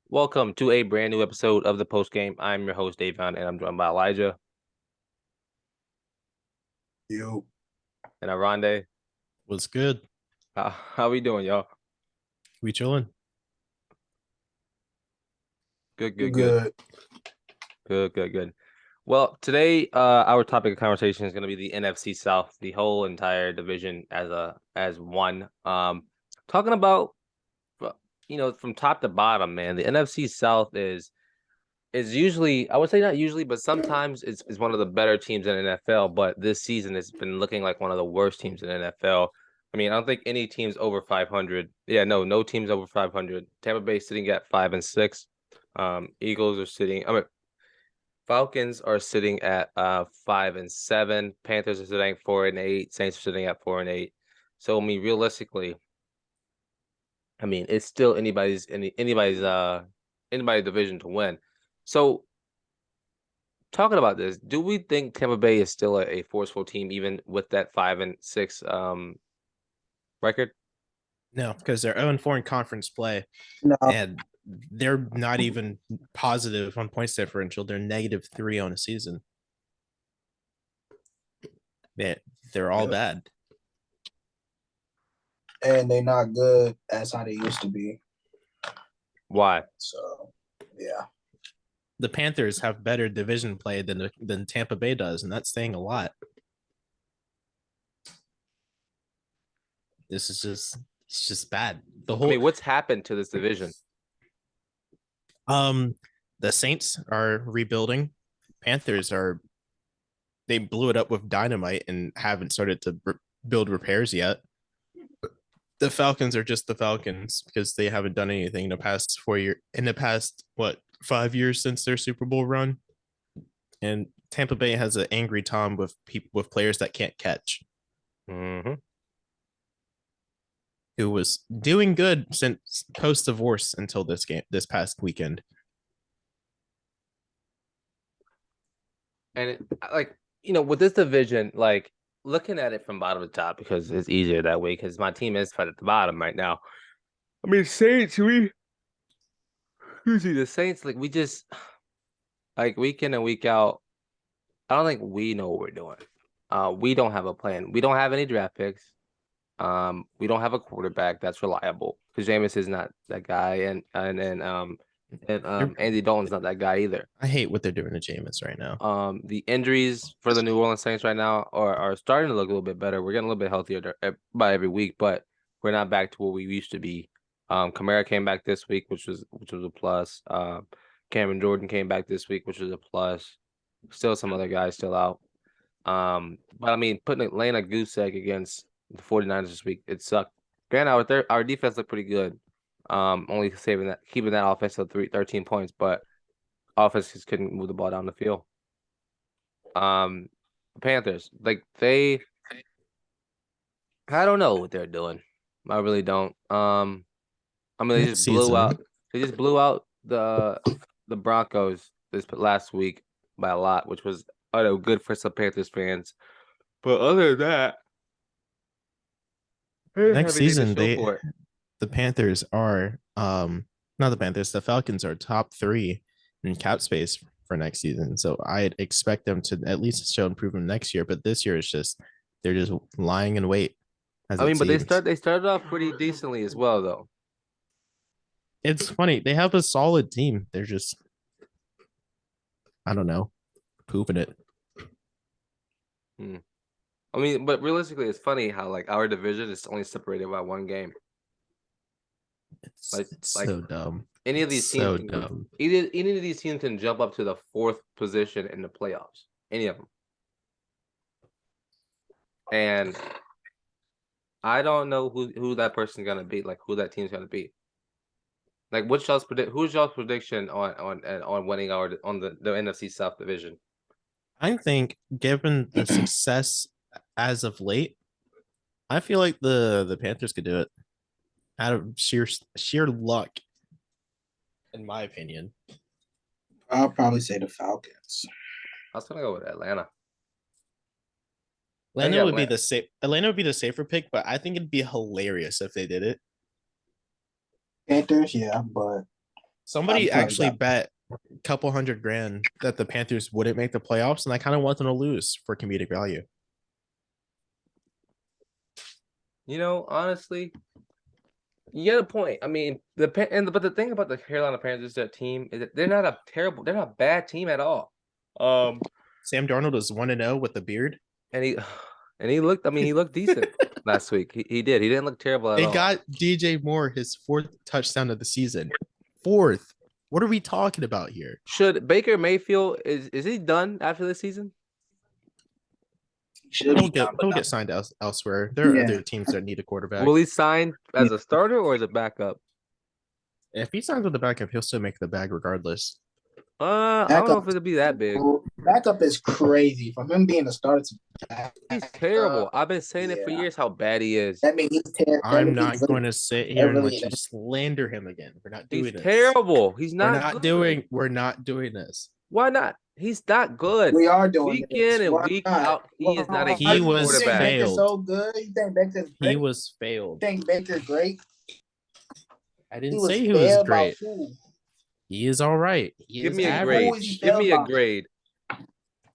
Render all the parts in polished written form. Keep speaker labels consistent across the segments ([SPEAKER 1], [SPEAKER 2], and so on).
[SPEAKER 1] Welcome to a brand new episode of the Post Game. I'm your host, Davion, and I'm joined by Elijah
[SPEAKER 2] Yo,
[SPEAKER 1] and Oronde.
[SPEAKER 3] What's good?
[SPEAKER 1] How we doing, y'all?
[SPEAKER 3] We chilling?
[SPEAKER 1] Good,
[SPEAKER 2] you
[SPEAKER 1] good, good,
[SPEAKER 2] good?
[SPEAKER 1] good, good, good. Well, today, our topic of conversation is going to be the NFC South, the whole entire division as one. Talking about, from top to bottom, man. The NFC South is usually, I would say not usually, but sometimes it's one of the better teams in the NFL. But this season it's been looking like one of the worst teams in the NFL. I mean, I don't think any team's over 500. Yeah, no teams over 500. Tampa Bay sitting at 5-6. Eagles are sitting. I mean, Falcons are sitting at 5-7. Panthers are sitting at 4-8. Saints are sitting at 4-8. So I mean, realistically, I mean, it's still anybody's division to win. So talking about this, do we think Tampa Bay is still a forceful team even with that 5-6 record?
[SPEAKER 3] No, because they're 0-4 in conference play,
[SPEAKER 2] No,
[SPEAKER 3] and they're not even positive on points differential. They're -3 on a season. They're all bad.
[SPEAKER 2] and they're not good as how they used to be.
[SPEAKER 1] Why?
[SPEAKER 2] So, yeah.
[SPEAKER 3] The Panthers have better division play than Tampa Bay does, and that's saying a lot. It's just bad.
[SPEAKER 1] I mean, what's happened to this division?
[SPEAKER 3] The Saints are rebuilding. Panthers they blew it up with dynamite and haven't started to build repairs yet. The Falcons are just the Falcons because they haven't done anything in the past 4 years. In the past, 5 years since their Super Bowl run, and Tampa Bay has an angry Tom with players that can't catch.
[SPEAKER 1] Mm-hmm.
[SPEAKER 3] Who was doing good since post divorce until this past weekend.
[SPEAKER 1] And with this division, like looking at it from bottom to top because it's easier that way because my team is right at the bottom right now. I mean, Saints, usually the Saints, like we just like week in and week out. I don't think we know what we're doing. We don't have a plan. We don't have any draft picks. We don't have a quarterback that's reliable because Jameis is not that guy, and Andy Dalton's not that guy either.
[SPEAKER 3] I hate what they're doing to Jameis right now.
[SPEAKER 1] The injuries for the New Orleans Saints right now are starting to look a little bit better. We're getting a little bit healthier by every week, but we're not back to what we used to be. Kamara came back this week, which was a plus. Cameron Jordan came back this week, which was a plus. Still some other guys still out. But I mean, laying a goose egg against the 49ers this week, it sucked. Granted, our defense looked pretty good. Only keeping that offense to 13 points, but offense just couldn't move the ball down the field. Panthers, like I don't know what they're doing. I really don't. I mean, they just blew out the Broncos this last week by a lot, which was good for some Panthers fans. But other than that,
[SPEAKER 3] next season the Panthers are not the Panthers, the Falcons are top 3 in cap space for next season. So I'd expect them to at least show improvement next year. But this year they're just lying in wait.
[SPEAKER 1] I mean, but they started off pretty decently as well, though.
[SPEAKER 3] It's funny. They have a solid team. They're just, I don't know, pooping it.
[SPEAKER 1] I mean, but realistically, it's funny how like our division is only separated by one game.
[SPEAKER 3] It's so dumb.
[SPEAKER 1] Any of these teams, any of these teams can jump up to the 4th position in the playoffs. Any of them, and I don't know who that person's gonna be. Like who that team's gonna be. Like who's y'all's prediction on winning on the NFC South division?
[SPEAKER 3] I think given the success as of late, I feel like the Panthers could do it out of sheer luck, in my opinion.
[SPEAKER 2] I'll probably say the Falcons.
[SPEAKER 1] I was gonna go with Atlanta.
[SPEAKER 3] Atlanta would be the safer pick, but I think it'd be hilarious if they did it.
[SPEAKER 2] Panthers, yeah, but
[SPEAKER 3] Somebody
[SPEAKER 2] I'm
[SPEAKER 3] actually
[SPEAKER 2] done.
[SPEAKER 3] bet a couple $100,000 that the Panthers wouldn't make the playoffs, and I kind of want them to lose for comedic value.
[SPEAKER 1] Honestly, you get a point. I mean, but the thing about the Carolina Panthers, their team, is that they're not a bad team at all.
[SPEAKER 3] Sam Darnold is 1-0 with a beard.
[SPEAKER 1] And he looked. I mean, he looked decent last week. He did. He didn't look terrible at
[SPEAKER 3] They
[SPEAKER 1] all.
[SPEAKER 3] got DJ Moore his 4th touchdown of the season. 4th. What are we talking about here?
[SPEAKER 1] Should Baker Mayfield is he done after this season?
[SPEAKER 2] Should be done, but
[SPEAKER 3] He'll
[SPEAKER 2] no.
[SPEAKER 3] get signed elsewhere. There are
[SPEAKER 2] Yeah.
[SPEAKER 3] other teams that need a quarterback.
[SPEAKER 1] Will he sign as a starter or as a backup?
[SPEAKER 3] If he signs with the backup, he'll still make the bag regardless.
[SPEAKER 1] I don't know if it'll be that big.
[SPEAKER 2] Backup is crazy. From him being a starter to backup,
[SPEAKER 1] He's terrible. I've been saying it for
[SPEAKER 2] yeah.
[SPEAKER 1] years how bad he is.
[SPEAKER 2] That means he's terrible.
[SPEAKER 3] I'm not going to sit here and let you slander him again. We're not doing
[SPEAKER 1] He's
[SPEAKER 3] this.
[SPEAKER 1] terrible. He's not good.
[SPEAKER 3] We're not doing this.
[SPEAKER 1] Why not? He's not good.
[SPEAKER 2] We are doing
[SPEAKER 1] week
[SPEAKER 2] this.
[SPEAKER 1] in and
[SPEAKER 2] Why
[SPEAKER 1] week
[SPEAKER 2] not?
[SPEAKER 1] out. He is not a
[SPEAKER 3] He
[SPEAKER 1] good
[SPEAKER 3] was
[SPEAKER 1] quarterback.
[SPEAKER 2] Baker's
[SPEAKER 3] failed.
[SPEAKER 2] so good. You think Baker's great?
[SPEAKER 3] He was failed.
[SPEAKER 2] You think Baker's great?
[SPEAKER 3] I didn't say he was
[SPEAKER 2] failed by
[SPEAKER 3] great.
[SPEAKER 2] who?
[SPEAKER 3] He is all right.
[SPEAKER 1] Give me a
[SPEAKER 3] average.
[SPEAKER 1] grade.
[SPEAKER 2] Who is he
[SPEAKER 1] Give me a
[SPEAKER 2] failed by?
[SPEAKER 1] grade.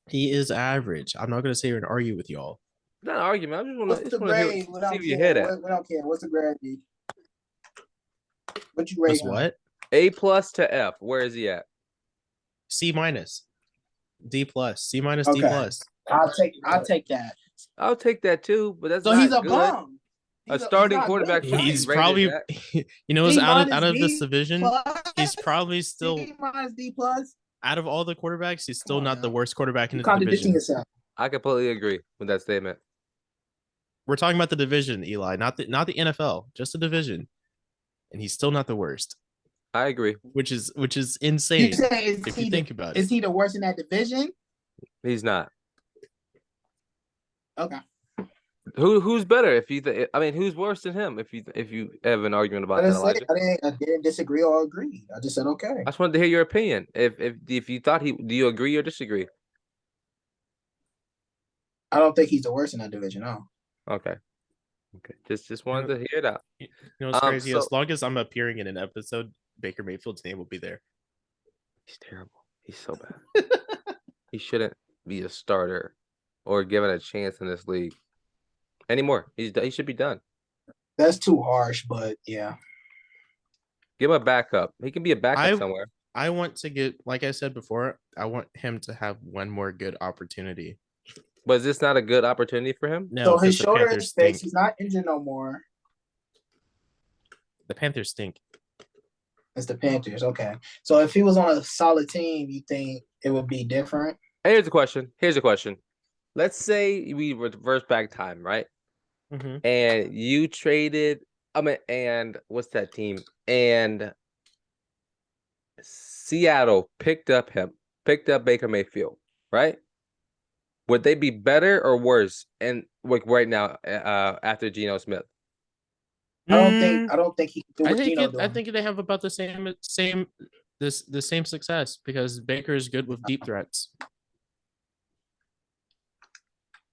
[SPEAKER 3] He is average. I'm not going to sit here and argue with y'all.
[SPEAKER 1] Not an argument. I just want
[SPEAKER 2] What's the
[SPEAKER 1] to
[SPEAKER 2] grade?
[SPEAKER 1] see where your head at.
[SPEAKER 2] We don't care. What's the grade? What you rate
[SPEAKER 3] What's
[SPEAKER 2] him?
[SPEAKER 3] what?
[SPEAKER 1] A+ to F. Where is he at?
[SPEAKER 3] C-, D+, C-, D+.
[SPEAKER 2] Okay. I'll take that.
[SPEAKER 1] I'll take that too, but that's
[SPEAKER 2] So
[SPEAKER 1] not
[SPEAKER 2] he's a
[SPEAKER 1] good.
[SPEAKER 2] bum.
[SPEAKER 1] A starting
[SPEAKER 2] not
[SPEAKER 1] quarterback
[SPEAKER 2] good.
[SPEAKER 1] should be
[SPEAKER 3] He's
[SPEAKER 1] rated
[SPEAKER 3] probably,
[SPEAKER 1] that.
[SPEAKER 3] is
[SPEAKER 2] D-
[SPEAKER 3] out of
[SPEAKER 2] D+,
[SPEAKER 3] this division, he's probably still,
[SPEAKER 2] D-, D+.
[SPEAKER 3] out of all the quarterbacks, he's still
[SPEAKER 2] Come on
[SPEAKER 3] not the
[SPEAKER 2] now.
[SPEAKER 3] worst quarterback in
[SPEAKER 2] You're
[SPEAKER 3] the
[SPEAKER 2] contradicting
[SPEAKER 3] division.
[SPEAKER 2] yourself.
[SPEAKER 1] I completely agree with that statement.
[SPEAKER 3] We're talking about the division, Eli, not the NFL, just the division. And he's still not the worst,
[SPEAKER 1] I agree.
[SPEAKER 3] which is insane
[SPEAKER 2] You say
[SPEAKER 3] if you think about it.
[SPEAKER 2] Is he the worst in that division?
[SPEAKER 1] He's not.
[SPEAKER 2] Okay.
[SPEAKER 1] Who's better? Who's worse than him? If you have an argument about that, Elijah.
[SPEAKER 2] I didn't disagree or agree. I just said okay.
[SPEAKER 1] I just wanted to hear your opinion. If you thought do you agree or disagree?
[SPEAKER 2] I don't think he's the worst in that division. No.
[SPEAKER 1] Okay. Just wanted to hear that.
[SPEAKER 3] You know what's crazy? As long as I'm appearing in an episode, Baker Mayfield's name will be there.
[SPEAKER 1] He's terrible. He's so bad. He shouldn't be a starter or given a chance in this league anymore. He should be done.
[SPEAKER 2] That's too harsh, but yeah.
[SPEAKER 1] Give him a backup. He can be a backup somewhere.
[SPEAKER 3] I want to get, like I said before, I want him to have one more good opportunity.
[SPEAKER 1] But is this not a good opportunity for him?
[SPEAKER 3] No,
[SPEAKER 2] So his
[SPEAKER 3] 'cause the
[SPEAKER 2] shoulder
[SPEAKER 3] Panthers
[SPEAKER 2] is fixed.
[SPEAKER 3] stink.
[SPEAKER 2] He's not injured no more.
[SPEAKER 3] The Panthers stink.
[SPEAKER 2] It's the Panthers. Okay. So if he was on a solid team, you think it would be different?
[SPEAKER 1] Here's a question. Let's say we reverse back time, right?
[SPEAKER 3] Mm-hmm.
[SPEAKER 1] And you traded. And what's that team? And Seattle picked up Baker Mayfield, right? Would they be better or worse? And like right now, after Geno Smith,
[SPEAKER 2] I don't think he can do what Geno doing.
[SPEAKER 3] I think they have about the same success because Baker is good with deep threats.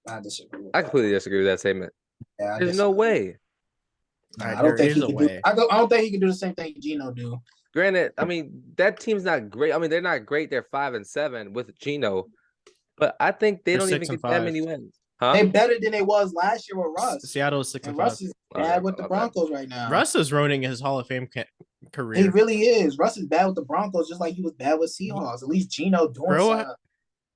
[SPEAKER 2] I disagree.
[SPEAKER 1] I completely disagree with that statement.
[SPEAKER 2] Yeah,
[SPEAKER 1] There's no way.
[SPEAKER 2] I don't think he can do. I don't think he can do the same thing Geno do.
[SPEAKER 1] Granted, that team's not great. They're not great. They're 5-7 with Geno, but I think they're don't even get that many wins. Huh?
[SPEAKER 2] They're better than they was last year with Russ.
[SPEAKER 3] Seattle is 6-5.
[SPEAKER 2] And Russ is bad with the Broncos right now.
[SPEAKER 3] Russ is ruining his Hall of Fame career.
[SPEAKER 2] He really is. Russ is bad with the Broncos, just like he was bad with Seahawks. At least Geno doing something.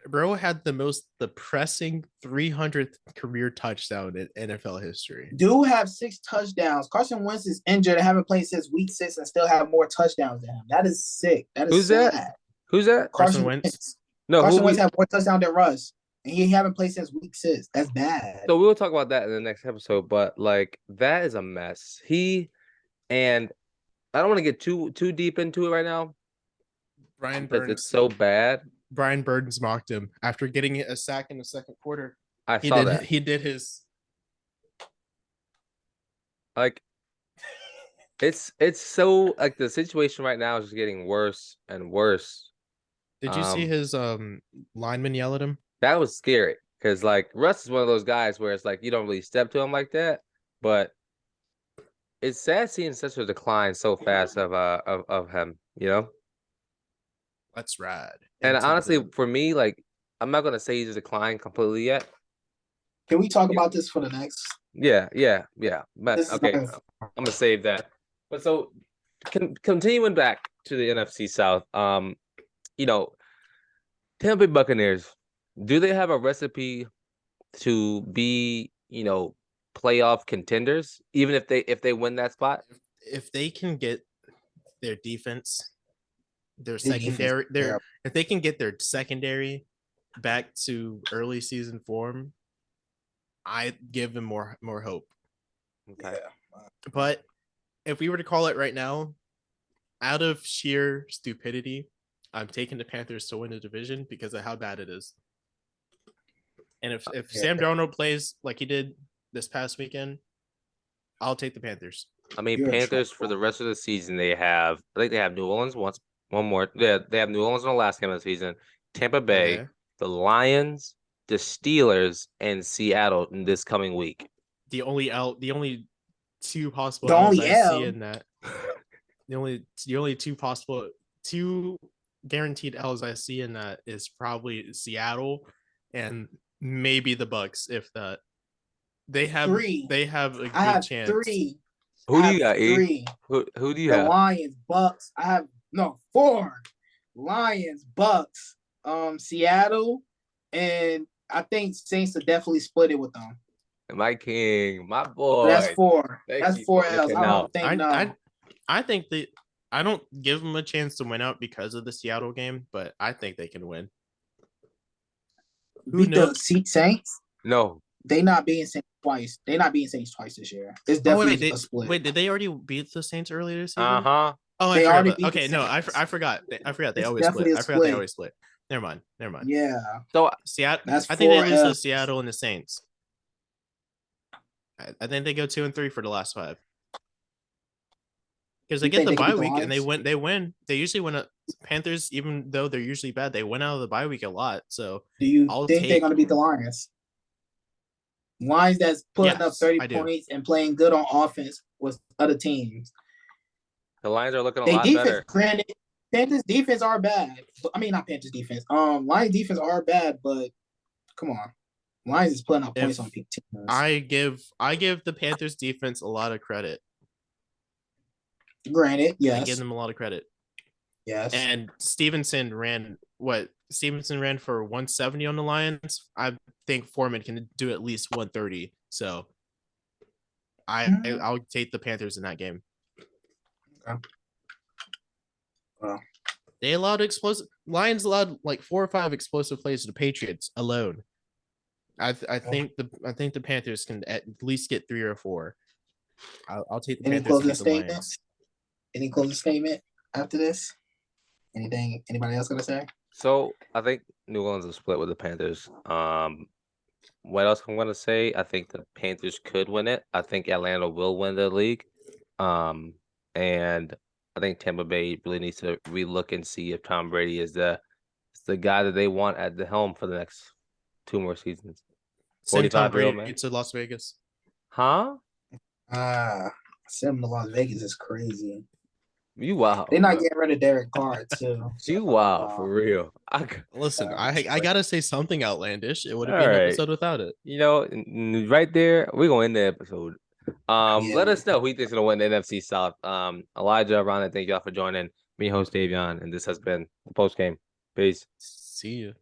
[SPEAKER 3] Bro had the most depressing 300th career touchdown in NFL history.
[SPEAKER 2] Do have 6 touchdowns. Carson Wentz is injured and haven't played since week 6 and still have more touchdowns than him. That is sick. That is sad.
[SPEAKER 1] Who's that?
[SPEAKER 2] Carson Wentz.
[SPEAKER 1] No,
[SPEAKER 2] Carson Wentz have more touchdowns than Russ. And he haven't played since week 6. That's bad.
[SPEAKER 1] So we'll talk about that in the next episode, but that is a mess. I don't want to get too deep into it right now.
[SPEAKER 3] Brian Burns.
[SPEAKER 1] It's so bad.
[SPEAKER 3] Brian Burns mocked him after getting a sack in the second quarter.
[SPEAKER 1] I saw that.
[SPEAKER 3] He did his
[SPEAKER 1] it's so the situation right now is just getting worse and worse.
[SPEAKER 3] Did you see his lineman yell at him?
[SPEAKER 1] That was scary because Russ is one of those guys where it's you don't really step to him like that, but it's sad seeing such a decline so fast of him, you know?
[SPEAKER 3] Let's ride.
[SPEAKER 1] And
[SPEAKER 3] into
[SPEAKER 1] honestly,
[SPEAKER 3] the-
[SPEAKER 1] for me, like I'm not gonna say he's declined completely yet.
[SPEAKER 2] Can we talk about this for the next?
[SPEAKER 1] Yeah. But
[SPEAKER 2] This is
[SPEAKER 1] okay,
[SPEAKER 2] not
[SPEAKER 1] I'm gonna save that. But so continuing back to the NFC South, you know, Tampa Bay Buccaneers, do they have a recipe to be, playoff contenders, even if they win that spot?
[SPEAKER 3] if they can get their defense, their
[SPEAKER 2] Their defense
[SPEAKER 3] secondary,
[SPEAKER 2] is
[SPEAKER 3] their
[SPEAKER 2] terrible.
[SPEAKER 3] if they can get their secondary back to early season form, I give them more hope.
[SPEAKER 1] Okay.
[SPEAKER 3] But if we were to call it right now, out of sheer stupidity, I'm taking the Panthers to win the division because of how bad it is. And if Sam Darnold plays like he did this past weekend, I'll take the Panthers.
[SPEAKER 1] I mean,
[SPEAKER 2] You're in
[SPEAKER 1] Panthers for the rest of the season, I think they have New Orleans one more. Yeah, they have New Orleans in the last game of the season, Tampa Bay,
[SPEAKER 3] Okay.
[SPEAKER 1] the Lions, the Steelers, and Seattle in this coming week.
[SPEAKER 3] The only two possible
[SPEAKER 2] The
[SPEAKER 3] L's
[SPEAKER 2] only
[SPEAKER 3] I see
[SPEAKER 2] L.
[SPEAKER 3] in that. The only two guaranteed L's I see in that is probably Seattle and maybe the Bucks, if that. They have
[SPEAKER 2] Three.
[SPEAKER 3] They have a good
[SPEAKER 2] I have
[SPEAKER 3] chance.
[SPEAKER 2] three.
[SPEAKER 1] Who
[SPEAKER 2] I
[SPEAKER 1] do
[SPEAKER 2] have
[SPEAKER 1] you got, E?
[SPEAKER 2] three.
[SPEAKER 1] Who do you
[SPEAKER 2] The
[SPEAKER 1] have?
[SPEAKER 2] Lions, Bucks. I have four. Lions, Bucks, Seattle, and I think Saints will definitely split it with them.
[SPEAKER 1] My king, my boy.
[SPEAKER 2] That's four.
[SPEAKER 1] Thank
[SPEAKER 2] That's
[SPEAKER 1] you
[SPEAKER 2] four
[SPEAKER 1] for
[SPEAKER 2] L's.
[SPEAKER 1] looking
[SPEAKER 2] I
[SPEAKER 1] out.
[SPEAKER 2] don't think no.
[SPEAKER 3] I think I don't give them a chance to win out because of the Seattle game, but I think they can win. Who
[SPEAKER 2] Beat the
[SPEAKER 3] knows?
[SPEAKER 2] Saints.
[SPEAKER 1] No,
[SPEAKER 2] They not being Saints twice. They not being Saints twice this year. It's definitely a split.
[SPEAKER 3] Wait, did they already beat the Saints earlier this season?
[SPEAKER 1] uh-huh.
[SPEAKER 3] Oh, I
[SPEAKER 2] They
[SPEAKER 3] forgot.
[SPEAKER 2] already
[SPEAKER 3] About,
[SPEAKER 2] beat
[SPEAKER 3] okay,
[SPEAKER 2] the
[SPEAKER 3] no, I
[SPEAKER 2] Saints.
[SPEAKER 3] forgot. I forgot they
[SPEAKER 2] It's
[SPEAKER 3] always split.
[SPEAKER 2] definitely a
[SPEAKER 3] I forgot they
[SPEAKER 2] split.
[SPEAKER 3] always split. Never mind.
[SPEAKER 2] Yeah.
[SPEAKER 1] So
[SPEAKER 3] Seattle.
[SPEAKER 2] That's
[SPEAKER 3] I think they
[SPEAKER 2] four
[SPEAKER 3] lose to
[SPEAKER 2] L's.
[SPEAKER 3] Seattle and the Saints. I think they go 2-3 for the last 5. Because they
[SPEAKER 2] You
[SPEAKER 3] get
[SPEAKER 2] think
[SPEAKER 3] the
[SPEAKER 2] they can
[SPEAKER 3] bye
[SPEAKER 2] beat the
[SPEAKER 3] week and they
[SPEAKER 2] Lions?
[SPEAKER 3] win. They usually win. Panthers, even though they're usually bad, they win out of the bye week a lot. So
[SPEAKER 2] Do you
[SPEAKER 3] I'll
[SPEAKER 2] think they're
[SPEAKER 3] take.
[SPEAKER 2] gonna beat the Lions? Lions that's putting up
[SPEAKER 3] Yes,
[SPEAKER 2] 30
[SPEAKER 3] I do.
[SPEAKER 2] points and playing good on offense with other teams.
[SPEAKER 1] the Lions are looking a
[SPEAKER 2] They
[SPEAKER 1] lot
[SPEAKER 2] defense,
[SPEAKER 1] better.
[SPEAKER 2] granted, Panthers defense are bad. I mean, not Panthers defense. Lions defense are bad, but come on, Lions is putting up points on teams.
[SPEAKER 3] I give the Panthers defense a lot of credit.
[SPEAKER 2] Granted, yes.
[SPEAKER 3] I give them a lot of credit.
[SPEAKER 2] Yes.
[SPEAKER 3] And Stevenson ran what? Stevenson ran for 170 on the Lions. I think Foreman can do at least 130. So I'll take the Panthers in that game.
[SPEAKER 2] Okay. Well,
[SPEAKER 3] they allowed Lions allowed like 4 or 5 explosive plays to the Patriots alone. I think the Panthers can at least get 3 or 4. I'll take the Panthers to get the Lions.
[SPEAKER 2] Any closing statement after this? Anything anybody else gonna say?
[SPEAKER 1] So I think New Orleans is split with the Panthers. What else I'm gonna say? I think the Panthers could win it. I think Atlanta will win the league. And I think Tampa Bay really needs to relook and see if Tom Brady is the guy that they want at the helm for the next 2 more seasons.
[SPEAKER 3] Send Tom
[SPEAKER 1] 45-year-old
[SPEAKER 3] Brady
[SPEAKER 1] man.
[SPEAKER 3] to Las Vegas.
[SPEAKER 1] Huh?
[SPEAKER 2] Send him to Las Vegas is crazy.
[SPEAKER 1] You wow.
[SPEAKER 2] They're not getting rid of Derek Carr too.
[SPEAKER 1] You wow for real.
[SPEAKER 3] Listen, I gotta say something outlandish. It would have
[SPEAKER 1] All
[SPEAKER 3] been an
[SPEAKER 1] right.
[SPEAKER 3] episode without it.
[SPEAKER 1] Right there, we're gonna end the episode.
[SPEAKER 2] Yeah.
[SPEAKER 1] Let us know who you think's gonna win the NFC South. Elijah, Oronde, thank y'all for joining. Me, host Davion, and this has been the post game. Peace.
[SPEAKER 3] See you.